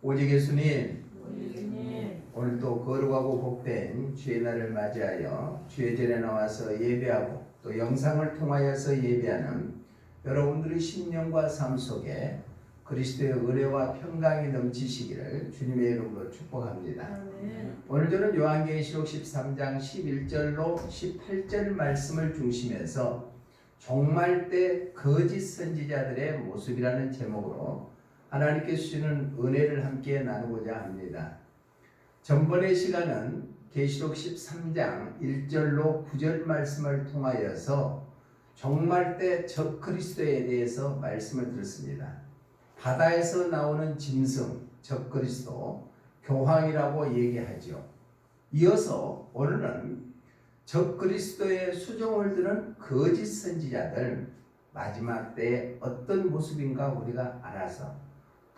오직 예수님, 예수님, 오늘도 거룩하고 복된 주의 날을 맞이하여 주의 전에 나와서 예배하고 또 영상을 통하여서 예배하는 여러분들의 심령과 삶 속에 그리스도의 은혜와 평강이 넘치시기를 주님의 이름으로 축복합니다. 아멘. 오늘 저는 요한계시록 13장 11절로 18절 말씀을 중심해서 종말 때 거짓 선지자들의 모습이라는 제목으로 하나님께 주시는 은혜를 함께 나누고자 합니다. 전번의 시간은 계시록 13장 1절로 9절 말씀을 통하여서 종말 때 적그리스도에 대해서 말씀을 들었습니다. 바다에서 나오는 짐승, 적그리스도, 교황이라고 얘기하죠. 이어서 오늘은 적그리스도의 수종을 드는 거짓 선지자들, 마지막 때에 어떤 모습인가 우리가 알아서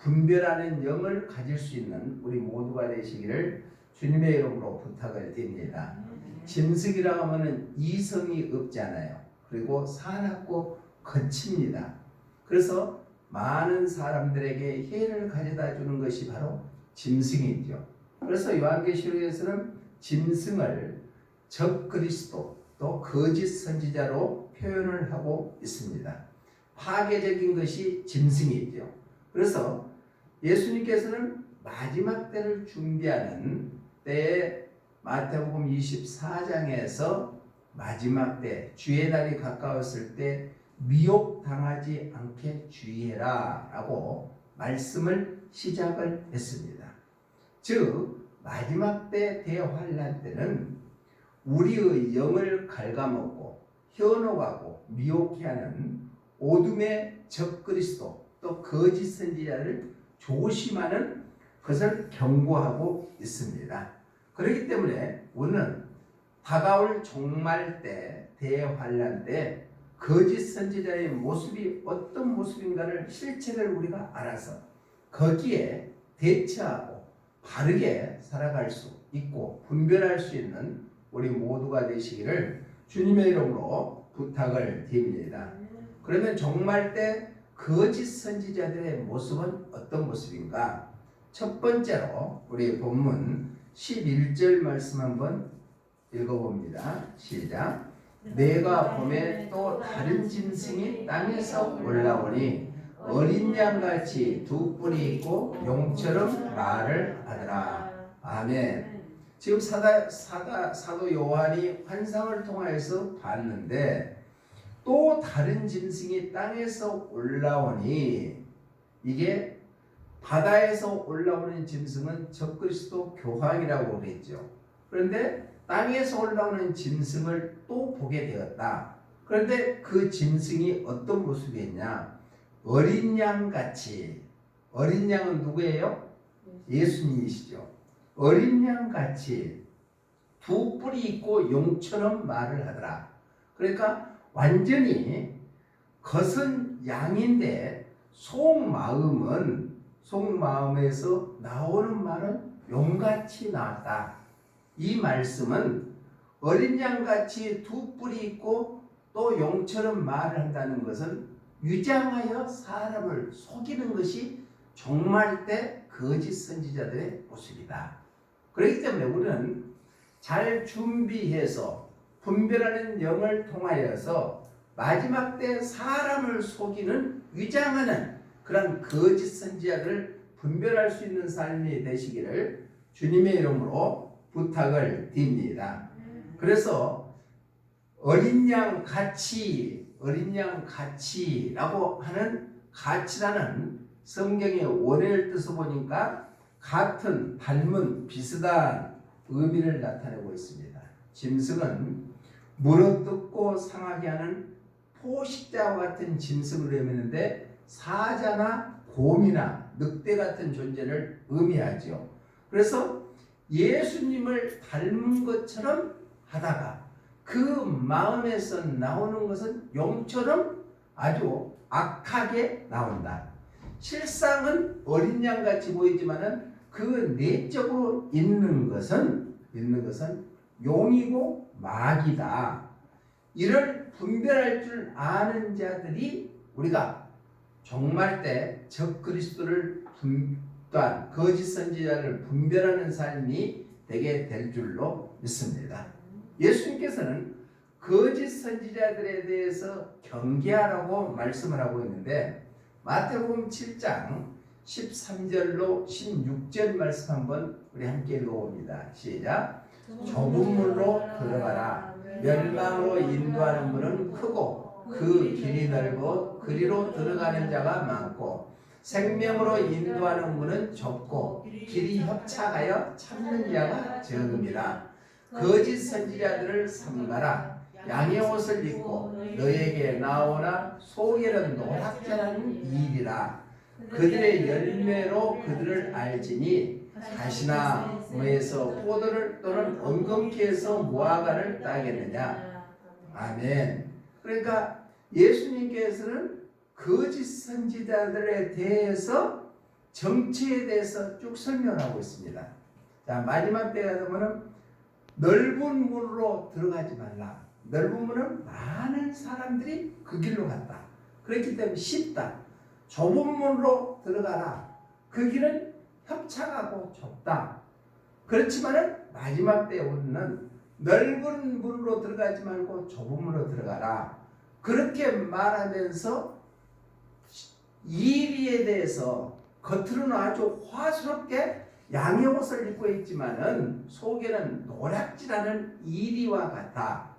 분별하는 영을 가질 수 있는 우리 모두가 되시기를 주님의 이름으로 부탁을 드립니다. 짐승이라고 하면 이성이 없잖아요. 그리고 사납고 거칩니다. 그래서 많은 사람들에게 해를 가져다 주는 것이 바로 짐승이죠. 그래서 요한계시록에서는 짐승을 적그리스도 또 거짓 선지자로 표현을 하고 있습니다. 파괴적인 것이 짐승이죠. 그래서 예수님께서는 마지막 때를 준비하는 때에 마태복음 24장에서 마지막 때 주의 날이 가까웠을 때 미혹당하지 않게 주의해라 라고 말씀을 시작을 했습니다. 즉 마지막 때 대환란 때는 우리의 영을 갉아먹고 현혹하고 미혹해 하는 어둠의 적그리스도 또 거짓 선지자를 조심하는 것을 경고하고 있습니다. 그렇기 때문에 오늘은 다가올 종말 때 대환란 때 거짓 선지자의 모습이 어떤 모습인가를 실체를 우리가 알아서 거기에 대처하고 바르게 살아갈 수 있고 분별할 수 있는 우리 모두가 되시기를 주님의 이름으로 부탁을 드립니다. 그러면 종말 때 거짓 선지자들의 모습은 어떤 모습인가? 첫 번째로 우리 본문 11절 말씀 한번 읽어봅니다. 시작. 내가 봄에 또 다른 짐승이 땅에서 올라오니 어린 양같이 두 뿔이 있고 용처럼 말을 하더라. 아멘. 지금 사도 요한이 환상을 통하여서 봤는데 또 다른 짐승이 땅에서 올라오니 이게 바다에서 올라오는 짐승은 적그리스도 교황이라고 그랬죠. 그런데 땅에서 올라오는 짐승을 또 보게 되었다. 그런데 그 짐승이 어떤 모습이었냐? 어린 양같이. 어린 양은 누구예요? 예수님이시죠. 어린 양같이 두 뿔이 있고 용처럼 말을 하더라. 그러니까 완전히 겉은 양인데 속마음에서 나오는 말은 용같이 나왔다. 이 말씀은 어린 양같이 두 뿔이 있고 또 용처럼 말을 한다는 것은 위장하여 사람을 속이는 것이 종말 때 거짓 선지자들의 모습이다. 그렇기 때문에 우리는 잘 준비해서 분별하는 영을 통하여서 마지막 때 사람을 속이는 위장하는 그런 거짓 선지자들을 분별할 수 있는 삶이 되시기를 주님의 이름으로 부탁을 드립니다. 그래서 어린 양 같이라고 하는 같이라는 성경의 원어를 뜻을 보니까 같은, 닮은, 비슷한 의미를 나타내고 있습니다. 짐승은 물어뜯고 상하게 하는 포식자와 같은 짐승을 의미하는데 사자나 곰이나 늑대 같은 존재를 의미하죠. 그래서 예수님을 닮은 것처럼 하다가 그 마음에서 나오는 것은 용처럼 아주 악하게 나온다. 실상은 어린 양같이 보이지만은 그 내적으로 있는 것은 용이고 마귀다. 이를 분별할 줄 아는 자들이 우리가 종말 때 적그리스도를 또한 거짓 선지자를 분별하는 삶이 되게 될 줄로 믿습니다. 예수님께서는 거짓 선지자들에 대해서 경계하라고 말씀을 하고 있는데 마태복음 7장 13절로 16절 말씀 한번 우리 함께 읽어봅니다. 시작. 좁은 문으로 들어가라. 멸망으로 인도하는 문은 크고 그 길이 넓어 그리로 들어가는 자가 많고 생명으로 인도하는 문은 좁고 길이 협착하여 찾는 자가 적음이라. 거짓 선지자들을 삼가라. 양의 옷을 입고 너에게 나오나 속에는 노랗게라는 일이라. 그들의 열매로 그들을 알지니 가시나무에서 포도를 또는 엉겅퀴에서 무화과를 따겠느냐. 아멘. 그러니까 예수님께서는 거짓 선지자들에 대해서 정체에 대해서 쭉 설명하고 있습니다. 자, 마지막 때가 되면 넓은 문으로 들어가지 말라. 넓은 문은 많은 사람들이 그 길로 갔다. 그렇기 때문에 쉽다. 좁은 문으로 들어가라. 그 길은 협착하고 좁다. 그렇지만은 마지막 때에 우리는 넓은 문으로 들어가지 말고 좁은 문으로 들어가라. 그렇게 말하면서 이리에 대해서 겉으로는 아주 화스럽게 양의 옷을 입고 있지만은 속에는 노략질하는 이리와 같아.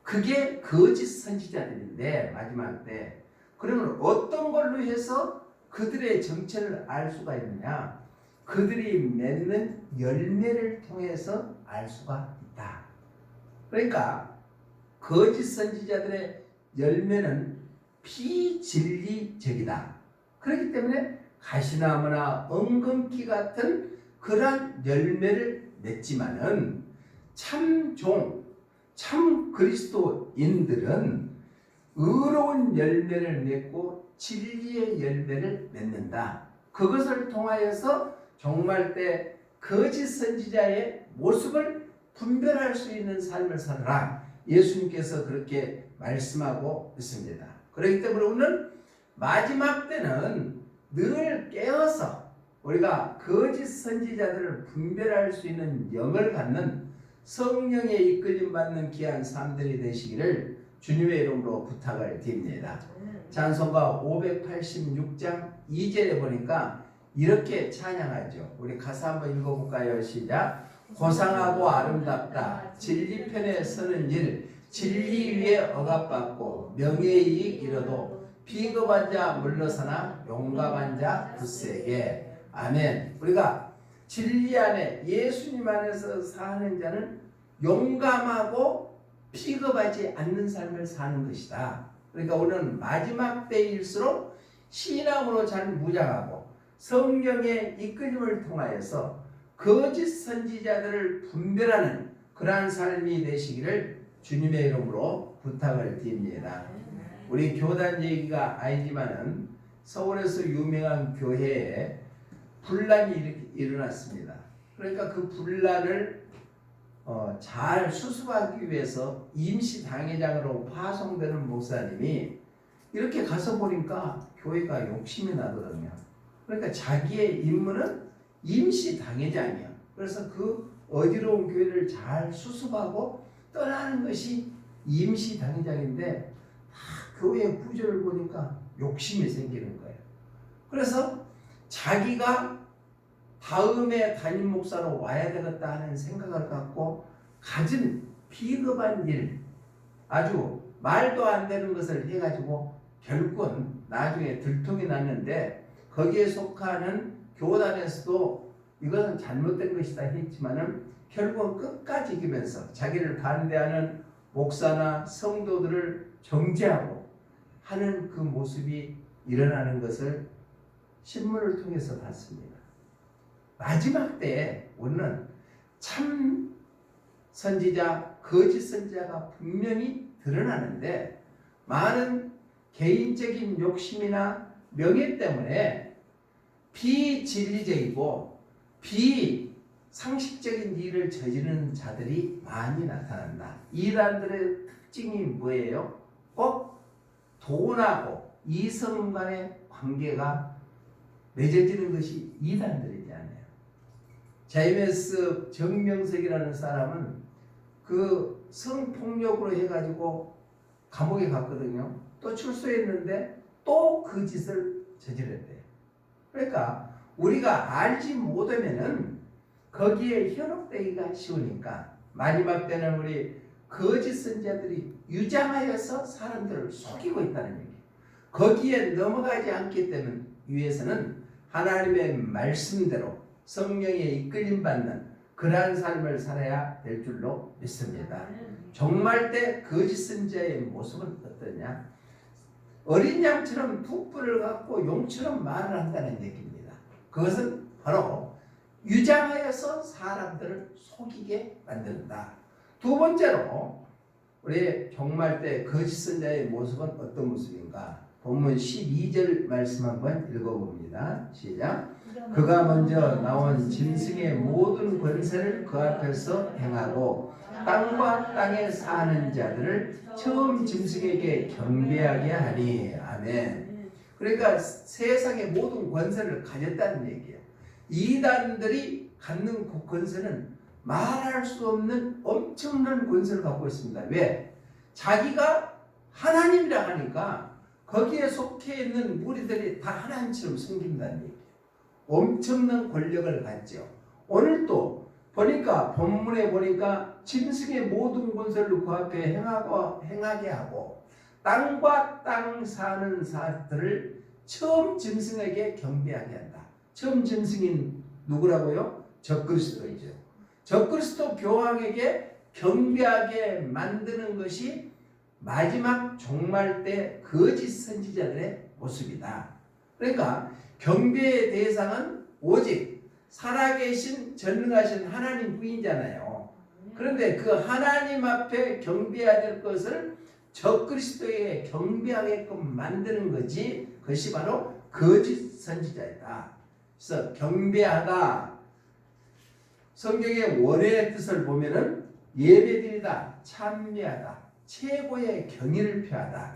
그게 거짓 선지자들인데 마지막 때. 그러면 어떤 걸로 해서 그들의 정체를 알 수가 있느냐? 그들이 맺는 열매를 통해서 알 수가 있다. 그러니까 거짓 선지자들의 열매는 비진리적이다. 그렇기 때문에 가시나무나 엉겅퀴 같은 그러한 열매를 맺지만은 참 그리스도인들은 의로운 열매를 맺고 진리의 열매를 맺는다. 그것을 통하여서 종말 때 거짓 선지자의 모습을 분별할 수 있는 삶을 살아라. 예수님께서 그렇게 말씀하고 있습니다. 그렇기 때문에 우리는 마지막 때는 늘 깨어서 우리가 거짓 선지자들을 분별할 수 있는 영을 갖는 성령의 이끌림 받는 귀한 삶들이 되시기를 주님의 이름으로 부탁을 드립니다. 찬송가 586장 2절에 보니까 이렇게 찬양하죠. 우리 가사 한번 읽어볼까요? 시작. 고상하고 아름답다. 진리 편에 서는 일, 진리 위에 억압받고 명예이익 이뤄도 비겁한 자 물러서나 용감한 자 굳세게. 아멘. 우리가 진리 안에 예수님 안에서 사는 자는 용감하고 비겁하지 않는 삶을 사는 것이다. 그러니까 우리는 마지막 때일수록 신앙으로 잘 무장하고 성령의 이끌림을 통하여서 거짓 선지자들을 분별하는 그러한 삶이 되시기를 주님의 이름으로 부탁을 드립니다. 우리 교단 얘기가 아니지만은 서울에서 유명한 교회에 분란이 일어났습니다. 그러니까 그 분란을 잘 수습하기 위해서 임시 당회장으로 파송되는 목사님이 이렇게 가서 보니까 교회가 욕심이 나더라고요. 그러니까 자기의 임무는 임시 당회장이야. 그래서 그 어지러운 교회를 잘 수습하고 떠나는 것이 임시 당회장인데 교회 구조를 보니까 욕심이 생기는 거예요. 그래서 자기가 다음에 담임 목사로 와야 되겠다 하는 생각을 갖고 가진 비겁한 일, 아주 말도 안 되는 것을 해가지고 결국은 나중에 들통이 났는데 거기에 속하는 교단에서도 이것은 잘못된 것이다 했지만은 결국은 끝까지 이기면서 자기를 반대하는 목사나 성도들을 정죄하고 하는 그 모습이 일어나는 것을 신문을 통해서 봤습니다. 마지막 때에 우리는 참 선지자, 거짓 선지자가 분명히 드러나는데 많은 개인적인 욕심이나 명예 때문에 비진리적이고 비상식적인 일을 저지르는 자들이 많이 나타난다. 이단들의 특징이 뭐예요? 꼭 돈하고 이성 간의 관계가 맺어지는 것이 이단들이지 않아요. 제임스 정명석이라는 사람은 그 성폭력으로 해가지고 감옥에 갔거든요. 또 출소했는데 또 그 짓을 저질렀대요. 그러니까 우리가 알지 못하면은 거기에 현혹되기가 쉬우니까 마지막 때는 우리 거짓 선지자들이 유장하여서 사람들을 속이고 있다는 얘기예요. 거기에 넘어가지 않기 때문에 위해서는 하나님의 말씀대로 성령에 이끌림 받는 그러한 삶을 살아야 될 줄로 믿습니다. 종말 때 거짓 선지자의 모습은 어떠냐? 어린 양처럼 풋불을 갖고 용처럼 말을 한다는 얘기입니다. 그것은 바로 유장하여서 사람들을 속이게 만든다. 두 번째로 우리 종말 때 거짓 선지자의 모습은 어떤 모습인가? 본문 12절 말씀 한번 읽어봅니다. 시작. 그가 먼저 나온 짐승의 모든 권세를 그 앞에서 행하고 땅과 땅에 사는 자들을 처음 짐승에게 경배하게 하니. 아멘. 그러니까 세상의 모든 권세를 가졌다는 얘기예요. 이단들이 갖는 그 권세는 말할 수 없는 엄청난 권세를 갖고 있습니다. 왜? 자기가 하나님이라 하니까 거기에 속해 있는 무리들이 다 하나님처럼 섬긴다는 얘기예요. 엄청난 권력을 갖죠. 오늘 또 보니까 본문에 보니까 짐승의 모든 권세를 그 앞에 행하게 하고 땅과 땅 사는 사람들을 처음 짐승에게 경배하게 한다. 처음 짐승인 누구라고요? 적그리스도이죠. 적그리스도 교황에게 경배하게 만드는 것이 마지막 종말 때 거짓 선지자들의 모습이다. 그러니까 경배의 대상은 오직 살아계신 전능하신 하나님 부인잖아요. 그런데 그 하나님 앞에 경배해야 될 것을 적그리스도에게 경배하게끔 만드는 거지, 그것이 바로 거짓 선지자이다. 그래서 경배하다, 성경의 원의 뜻을 보면은 예배드리다, 찬미하다, 최고의 경의를 표하다.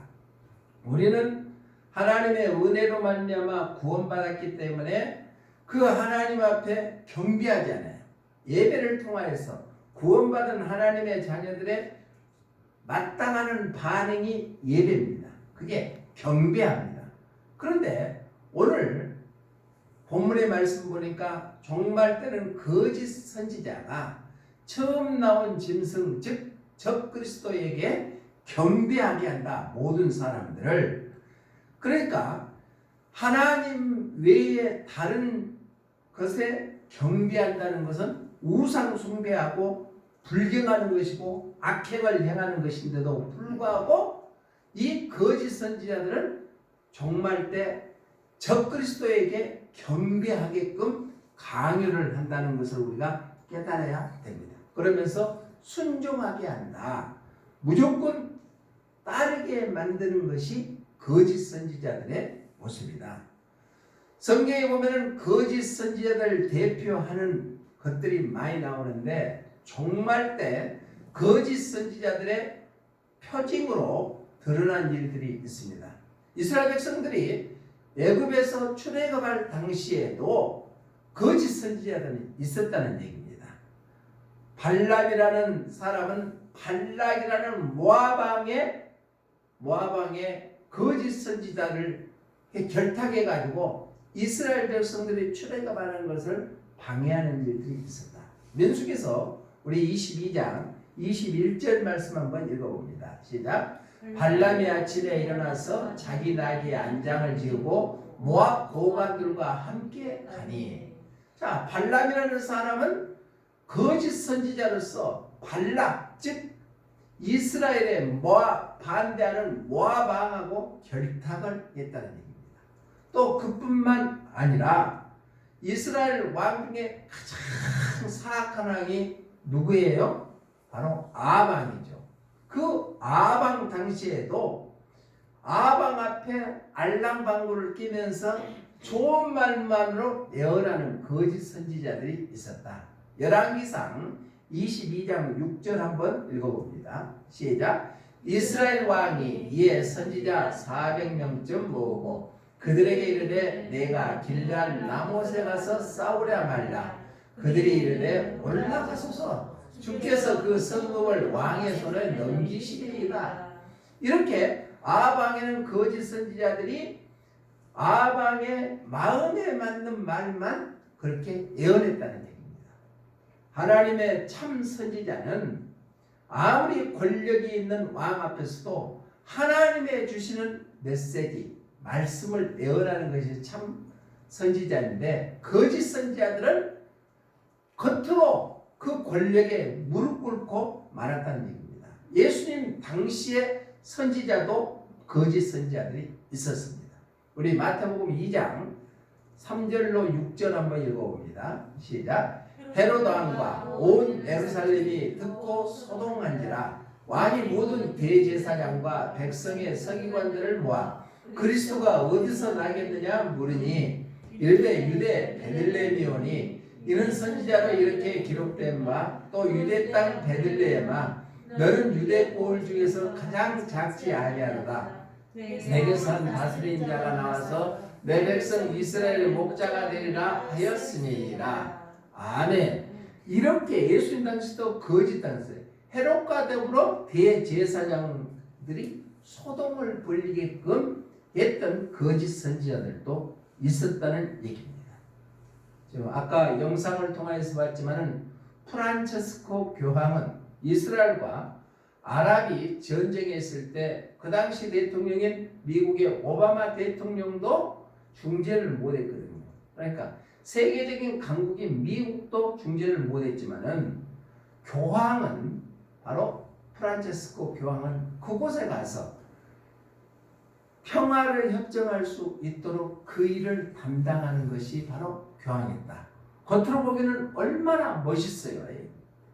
우리는 하나님의 은혜로 말미암아 구원받았기 때문에 그 하나님 앞에 경배하지 않아요. 예배를 통하여서 구원받은 하나님의 자녀들의 마땅하는 반응이 예배입니다. 그게 경배합니다. 그런데 오늘 본문의 말씀 보니까 종말 때는 거짓 선지자가 처음 나온 짐승, 즉 적그리스도에게 경배하게 한다. 모든 사람들을. 그러니까 하나님 외에 다른 것에 경배한다는 것은 우상 숭배하고 불경하는 것이고 악행을 행하는 것인데도 불구하고 이 거짓 선지자들은 종말 때 적그리스도에게 경배하게끔 강요를 한다는 것을 우리가 깨달아야 됩니다. 그러면서 순종하게 한다. 무조건 따르게 만드는 것이 거짓 선지자들의 모습이다. 성경에 보면은 거짓 선지자들 대표하는 것들이 많이 나오는데 종말 때 거짓 선지자들의 표징으로 드러난 일들이 있습니다. 이스라엘 백성들이 애굽에서 출애굽할 당시에도 거짓 선지자들이 있었다는 얘기입니다. 발람이라는 사람은 발락이라는 모압왕의 거짓 선지자를 결탁해 가지고 이스라엘 백성들이 출애굽하는 것을 방해하는 일들이 있었다. 민수기서 우리 22장 21절 말씀 한번 읽어봅니다. 시작. 발람이 아침에 일어나서 자기 나귀에 안장을 지우고 모압 고관들과 함께 가니. 자, 발람이라는 사람은 거짓 선지자로서 발락, 즉 이스라엘의 모압 반대하는 모압 왕하고 결탁을 했다는 얘기입니다. 또 그뿐만 아니라 이스라엘 왕 중에 가장 사악한 왕이 누구예요? 바로 아합왕이죠. 그 아합왕 당시에도 아합왕 앞에 알랑방구를 끼면서 좋은 말만으로 예언하는 거짓 선지자들이 있었다. 열왕기상 22장 6절 한번 읽어봅니다. 시작. 이스라엘 왕이 이에 선지자 400명쯤 모으고 그들에게 이르되 내가 길르앗 라못에 가서 싸우랴 말라. 그들이 이르되 올라가소서. 주께서 그 성읍을 왕의 손에 넘기시리이다. 이렇게 아합 왕에는 거짓 선지자들이 아합 왕의 마음에 맞는 말만 그렇게 예언했다는 얘기입니다. 하나님의 참 선지자는 아무리 권력이 있는 왕 앞에서도 하나님의 주시는 메시지, 말씀을 예언하는 것이 참 선지자인데, 거짓 선지자들은 겉으로 그 권력에 무릎 꿇고 말았다는 얘기입니다. 예수님 당시의 선지자도 거짓 선지자들이 있었습니다. 우리 마태복음 2장 3절로 6절 한번 읽어봅니다. 시작. 헤로드 왕과 온 예루살렘이 듣고 소동한지라 왕이 모든 대제사장과 백성의 서기관들을 모아 그리스도가 어디서 나겠느냐 물으니 이르되 유대 베들레헴이오니 이는 선지자로 이렇게 기록된 바 또 유대 땅 베들레헴아 너는 유대 고을 중에서 가장 작지 아니하로다. 내게서 한 다스린 자가 나와서 내 백성 이스라엘의 목자가 되리라 하였으니라. 아멘. 이렇게 예수님 당시도 거짓 당시에 헤롯과 더불어 대제사장들이 소동을 벌이게끔 했던 거짓 선지자들도 있었다는 얘기입니다. 지금 아까 영상을 통해서 봤지만은 프란체스코 교황은 이스라엘과 아랍이 전쟁했을 때 그 당시 대통령인 미국의 오바마 대통령도 중재를 못했거든요. 그러니까 세계적인 강국인 미국도 중재를 못했지만은 교황은 바로 프란체스코 교황은 그곳에 가서 평화를 협정할 수 있도록 그 일을 담당하는 것이 바로 교황이었다. 겉으로 보기에는 얼마나 멋있어요.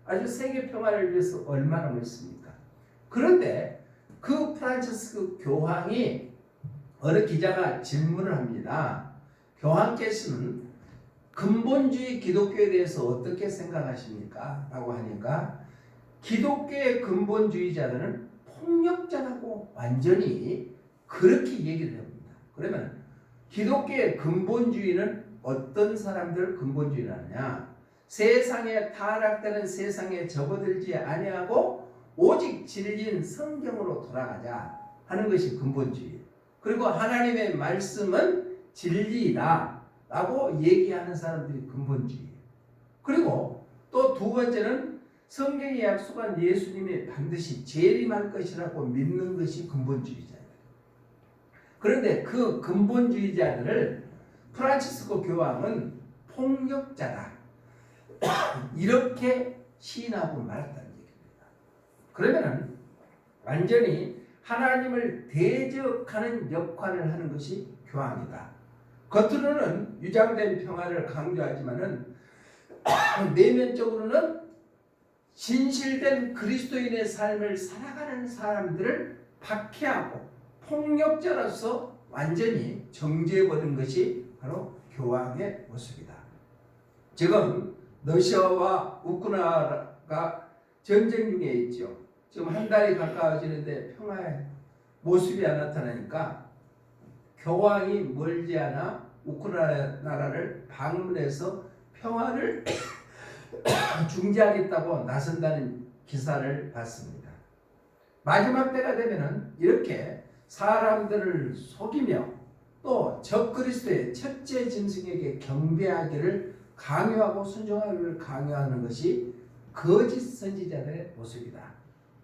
아주 세계 평화를 위해서 얼마나 멋있습니까? 그런데 그 프란체스코 교황이 어느 기자가 질문을 합니다. 교황께서는 근본주의 기독교에 대해서 어떻게 생각하십니까? 라고 하니까 기독교의 근본주의자들은 폭력자라고 완전히 그렇게 얘기를 합니다. 그러면 기독교의 근본주의는 어떤 사람들 근본주의라느냐? 세상에 타락되는 세상에 접어들지 아니하고 오직 진리인 성경으로 돌아가자 하는 것이 근본주의. 그리고 하나님의 말씀은 진리다 라고 얘기하는 사람들이 근본주의. 그리고 또 두 번째는 성경에 약속한 예수님이 반드시 재림할 것이라고 믿는 것이 근본주의자예요. 그런데 그 근본주의자들을 프란치스코 교황은 폭력자다 이렇게 시인하고 말했다는 얘기입니다. 그러면은 완전히 하나님을 대적하는 역할을 하는 것이 교황이다. 겉으로는 유장된 평화를 강조하지만은 내면적으로는 진실된 그리스도인의 삶을 살아가는 사람들을 박해하고 폭력자로서 완전히 정죄해버린 것이 바로 교황의 모습이다. 지금 러시아와 우크라이나가 전쟁 중에 있죠. 지금 한 달이 가까워지는데 평화의 모습이 안 나타나니까 교황이 멀지 않아 우크라이나를 방문해서 평화를 중재하겠다고 나선다는 기사를 봤습니다. 마지막 때가 되면은 이렇게 사람들을 속이며 또 적그리스도의 첫째 짐승에게 경배하기를 강요하고 순종하기를 강요하는 것이 거짓 선지자들의 모습이다.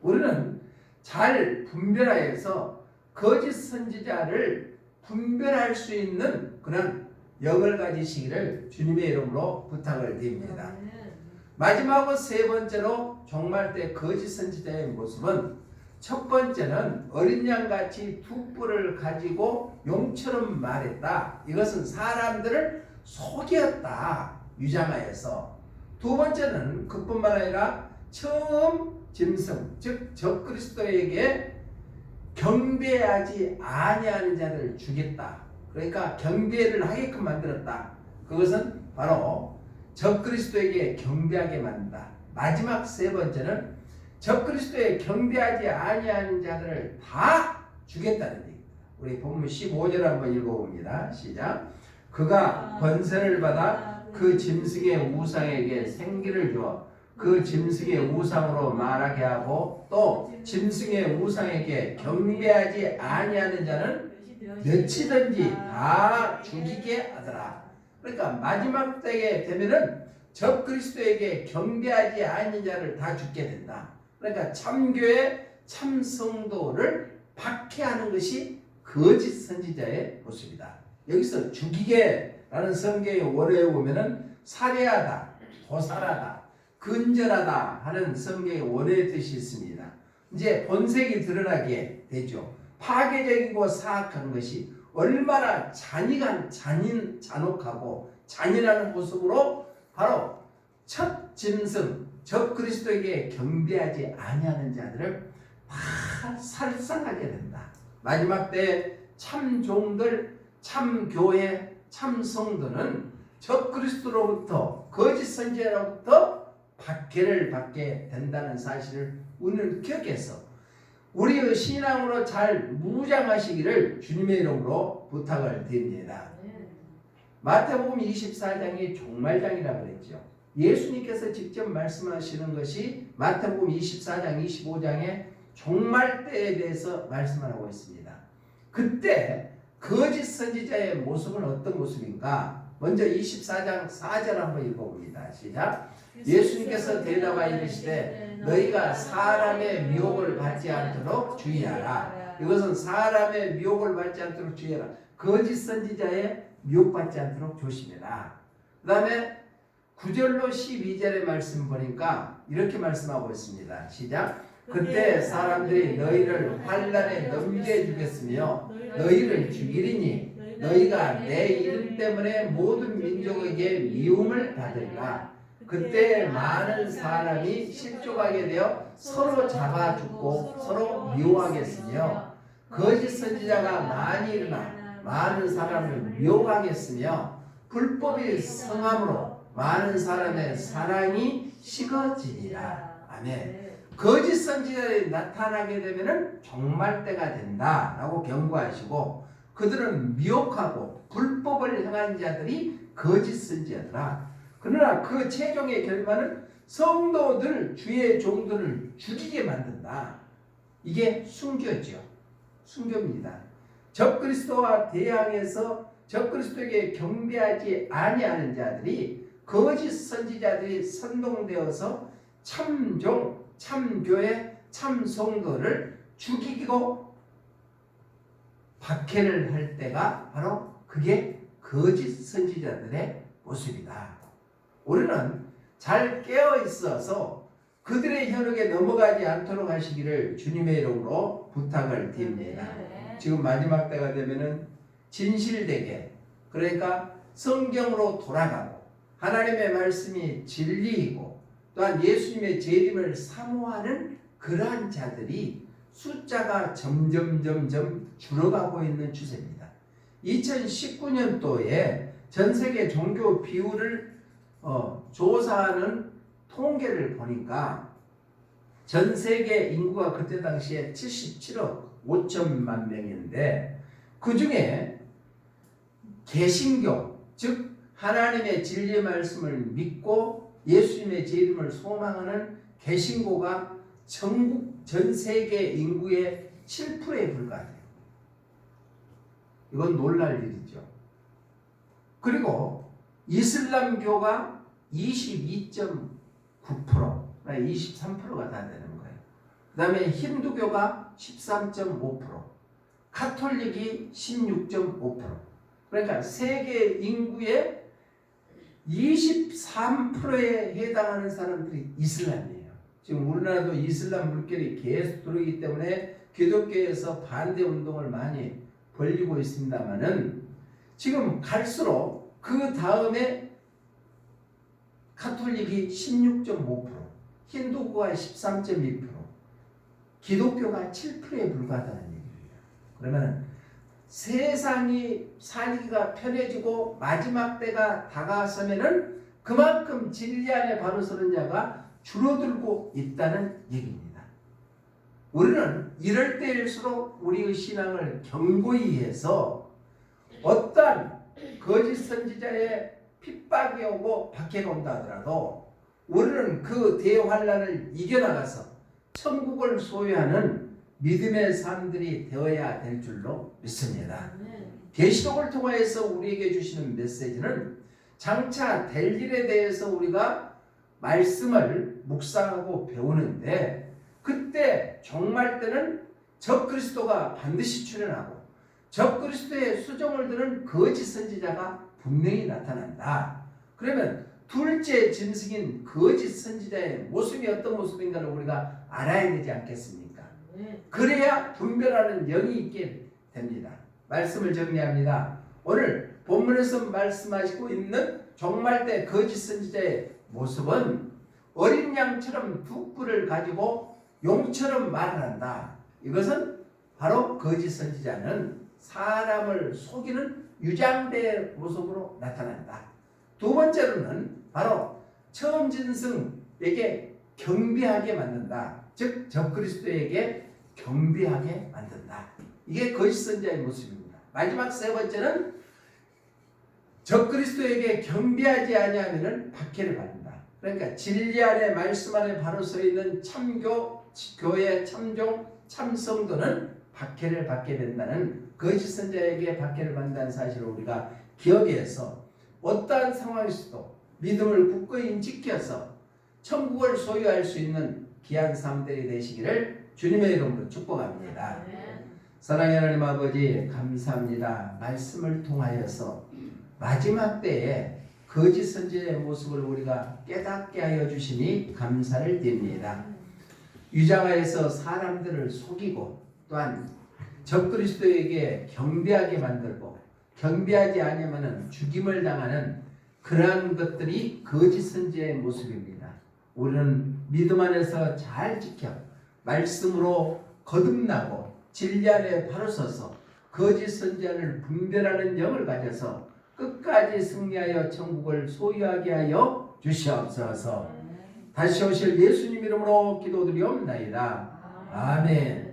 우리는 잘 분별하여서 거짓 선지자를 분별할 수 있는 그런 영을 가지시기를 주님의 이름으로 부탁을 드립니다. 마지막으로 세 번째로 종말 때 거짓 선지자의 모습은 첫 번째는 어린 양같이 두 뿔을 가지고 용처럼 말했다. 이것은 사람들을 속였다. 유장하여서. 두 번째는 그뿐만 아니라 처음 짐승 즉 적그리스도에게 경배하지 아니하는 자들을 죽였다. 그러니까 경배를 하게끔 만들었다. 그것은 바로 적그리스도에게 경배하게 만든다. 마지막 세 번째는 적그리스도에 경배하지 아니하는 자들을 다 죽였다는 얘기입니다. 우리 본문 15절 한번 읽어봅니다. 시작. 그가 권세를 받아 그 짐승의 우상에게 생기를 주어 그 짐승의 우상으로 말하게 하고 또 짐승의 우상에게 경배하지 아니하는 자는 몇이든지 다 죽이게 하더라. 그러니까 마지막 때에 되면은 적 그리스도에게 경배하지 않는 자를 다 죽게 된다. 그러니까 참교회 참성도를 박해하는 것이 거짓 선지자의 모습이다. 여기서 죽이게라는 성경의 원어에 보면은 살해하다, 도살하다, 근절하다 하는 성경의 원어의 뜻이 있습니다. 이제 본색이 드러나게 되죠. 파괴적이고 사악한 것이 얼마나 잔혹하고 잔인한 모습으로 바로 첫 짐승 적 그리스도에게 경배하지 아니하는 자들을 다 살상하게 된다. 마지막 때 참종들, 참교회, 참성도는 적 그리스도로부터 거짓 선지자로부터 박해를 받게 된다는 사실을 우리는 기억해서 우리의 신앙으로 잘 무장하시기를 주님의 이름으로 부탁을 드립니다. 마태복음 24장이 종말장이라고 그랬죠. 예수님께서 직접 말씀하시는 것이 마태복음 24장, 25장에 종말 때에 대해서 말씀하고 있습니다. 그때 거짓 선지자의 모습은 어떤 모습인가? 먼저 24장 4절 한번 읽어봅니다. 시작. 예수님께서 대답하여 이르시되 너희가 사람의 미혹을 받지 않도록 주의하라. 이것은 사람의 미혹을 받지 않도록 주의하라. 거짓 선지자의 미혹받지 않도록 조심해라. 그 다음에 9절로 12절의 말씀 보니까 이렇게 말씀하고 있습니다. 시작. 그때 사람들이 너희를 환난에 넘겨주겠으며 너희를 죽이리니 너희가 내 이름 때문에 모든 민족에게 미움을 받으리라. 그때 많은 사람이 실족하게 되어 서로 잡아 죽고 서로 미워하겠으며 거짓 선지자가 많이 일어나 많은 사람을 미워하겠으며 불법이 성함으로 많은 사람의 사랑이 식어지리라. 아멘. 거짓 선지자들이 나타나게 되면은 종말 때가 된다라고 경고하시고 그들은 미혹하고 불법을 행한 자들이 거짓 선지자더라. 그러나 그 최종의 결과는 성도들 주의 종들을 죽이게 만든다. 이게 순교죠. 순교입니다. 적그리스도와 대항해서 적그리스도에게 경배하지 아니하는 자들이 거짓 선지자들이 선동되어서 참종, 참교회, 참성도를 죽이고 박해를 할 때가 바로 그게 거짓 선지자들의 모습이다. 우리는 잘 깨어 있어서 그들의 현혹에 넘어가지 않도록 하시기를 주님의 이름으로 부탁을 드립니다. 지금 마지막 때가 되면은 진실되게, 그러니까 성경으로 돌아가고 하나님의 말씀이 진리이고 또한 예수님의 재림을 사모하는 그러한 자들이 숫자가 점점 줄어가고 있는 추세입니다. 2019년도에 전 세계 종교 비율을 조사하는 통계를 보니까 전 세계 인구가 그때 당시에 77억 5천만 명인데 그 중에 개신교, 즉 하나님의 진리 말씀을 믿고 예수님의 재림을 소망하는 개신교가 전국 전 세계 인구의 7%에 불과해요. 이건 놀랄 일이죠. 그리고 이슬람교가 22.9%, 23%가 다 되는 거예요. 그 다음에 힌두교가 13.5%, 가톨릭이 16.5%. 그러니까 세계 인구의 23%에 해당하는 사람들이 이슬람이에요. 지금 우리나라도 이슬람 물결이 계속 들어오기 때문에 기독교에서 반대 운동을 많이 벌이고 있습니다만은 지금 갈수록 그 다음에 가톨릭이 16.5%, 힌두교가 13.2%, 기독교가 7%에 불과하다는 얘기예요. 그러면 세상이 살기가 편해지고 마지막 때가 다가서면은 그만큼 진리 안에 바로 서는 자가 줄어들고 있다는 얘기입니다. 우리는 이럴 때일수록 우리의 신앙을 견고히 해서 어떠한 거짓 선지자의 핍박이 오고 박해가 온다 하더라도 우리는 그 대환란을 이겨나가서 천국을 소유하는 믿음의 사람들이 되어야 될 줄로 믿습니다. 계시록을 통하여서 우리에게 주시는 메시지는 장차 될 일에 대해서 우리가 말씀을 묵상하고 배우는데, 그때 종말 때는 적그리스도가 반드시 출현하고 적그리스도의 수종을 드는 거짓 선지자가 분명히 나타난다. 그러면 둘째 짐승인 거짓 선지자의 모습이 어떤 모습인가를 우리가 알아야 되지 않겠습니까? 그래야 분별하는 영이 있게 됩니다. 말씀을 정리합니다. 오늘 본문에서 말씀하시고 있는 종말 때 거짓 선지자의 모습은 어린 양처럼 두 뿔을 가지고 용처럼 말을 한다. 이것은 바로 거짓 선지자는 사람을 속이는 유장대의 모습으로 나타난다. 두 번째로는 바로 처음 짐승에게 경배하게 만든다. 즉 적그리스도에게 경배하게 만든다. 이게 거짓 선지자의 모습입니다. 마지막 세 번째는 적그리스도에게 경배하지 아니하면은 박해를 받는다. 그러니까 진리 안에 말씀 안에 바로 서 있는 참교, 교회, 참종, 참성도는 박해를 받게 된다는, 거짓 선지자에게 박해를 받는다는 사실을 우리가 기억해서 어떠한 상황에서도 믿음을 굳건히 지켜서 천국을 소유할 수 있는 귀한 삶들이 되시기를 주님의 이름으로 축복합니다. 사랑의 하나님 아버지, 감사합니다. 말씀을 통하여서 마지막 때에 거짓 선지자의 모습을 우리가 깨닫게 하여 주시니 감사를 드립니다. 유장하여서 사람들을 속이고 또한 적그리스도에게 경배하게 만들고 경배하지 않으면 죽임을 당하는 그러한 것들이 거짓 선지자의 모습입니다. 우리는 믿음 안에서 잘 지켜 말씀으로 거듭나고 진리 안에 바로 서서 거짓 선지자를 분별하는 영을 가져서 끝까지 승리하여 천국을 소유하게 하여 주시옵소서. 다시 오실 예수님 이름으로 기도드리옵나이다. 아멘.